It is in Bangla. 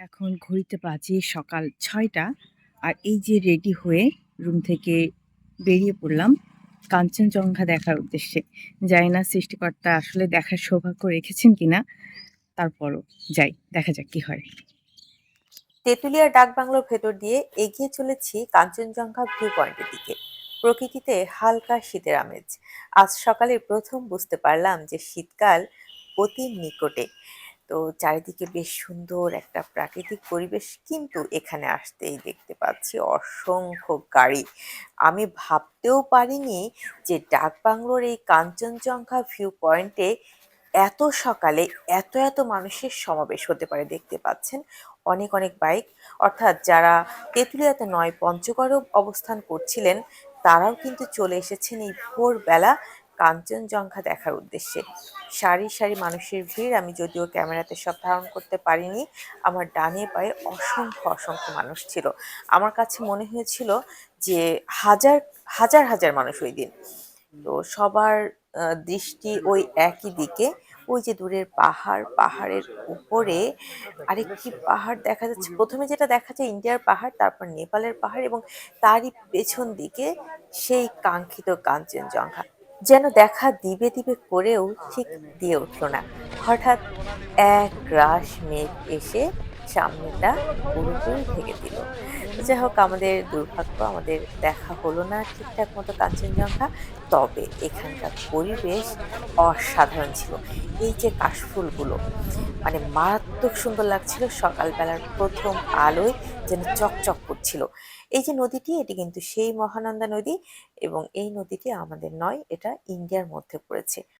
এখন ঘড়িতে বাজে সকাল ৬টা। আর এই যে রেডি হয়ে রুম থেকে বেরিয়ে পড়লাম কাঞ্চনজঙ্ঘা দেখার উদ্দেশ্যে। জানি না সৃষ্টিকর্তা আসলে দেখার সৌভাগ্য রেখেছেন কিনা। তারপরও যাই, দেখা যাক কি হয়। তেঁতুলিয়ার ডাকবাংলোর ভেতর দিয়ে এগিয়ে চলেছি কাঞ্চনজঙ্ঘা ভিউ পয়েন্টের দিকে। প্রকৃতিতে হালকা শীতের আমেজ। আজ সকালে প্রথম বুঝতে পারলাম যে শীতকাল অতি নিকটে। তো চারিদিকে বেশ সুন্দর একটা প্রাকৃতিক পরিবেশ, কিন্তু এখানে আসতেই দেখতে পাচ্ছি অসংখ্য গাড়ি। আমি ভাবতেও পারিনি যে ডাকবাংলোর এই কাঞ্চনজঙ্ঘা ভিউ পয়েন্টে এত সকালে এত এত মানুষের সমাবেশ হতে পারে। দেখতে পাচ্ছেন অনেক অনেক বাইক, অর্থাৎ যারা তেঁতুলিয়াতে নয় পঞ্চগড়ে অবস্থান করছিলেন তারাও কিন্তু চলে এসেছেন এই ভোরবেলা কাঞ্চনজঙ্ঘা দেখার উদ্দেশ্যে। সারি সারি মানুষের ভিড়। আমি যদিও ক্যামেরাতে সব ধারণ করতে পারিনি, আমার ডানে পায়ে অসংখ্য অসংখ্য মানুষ ছিল। আমার কাছে মনে হয়েছিল যে হাজার হাজার হাজার মানুষ ওই দিন। তো সবার দৃষ্টি ওই একই দিকে। ওই যে দূরের পাহাড়, পাহাড়ের উপরে আরেকটি পাহাড় দেখা যাচ্ছে। প্রথমে যেটা দেখা যায় ইন্ডিয়ার পাহাড়, তারপর নেপালের পাহাড়, এবং তারই পেছন দিকে সেই কাঙ্ক্ষিত কাঞ্চনজঙ্ঘা। যেন দেখা দিবে দিবে করেও ঠিক দিয়ে উঠলো না। হঠাৎ এক রাশ মেঘ এসে সামনেটা পুরোপুরি ঢেকে দিল। তো যাই হোক, আমাদের দুর্ভাগ্য, আমাদের দেখা হলো না ঠিকঠাক মতো কাঞ্চনজঙ্ঘা। তবে এখানকার পরিবেশ অসাধারণ ছিল। এই যে কাশফুলগুলো, মানে মারাত্মক সুন্দর লাগছিল, সকালবেলার প্রথম আলোয় যেন চকচক করছিল। এই যে নদীটি, এটি কিন্তু সেই মহানন্দা নদী, এবং এই নদীটি আমাদের নয়, এটা ইন্ডিয়ার মধ্যে পড়েছে।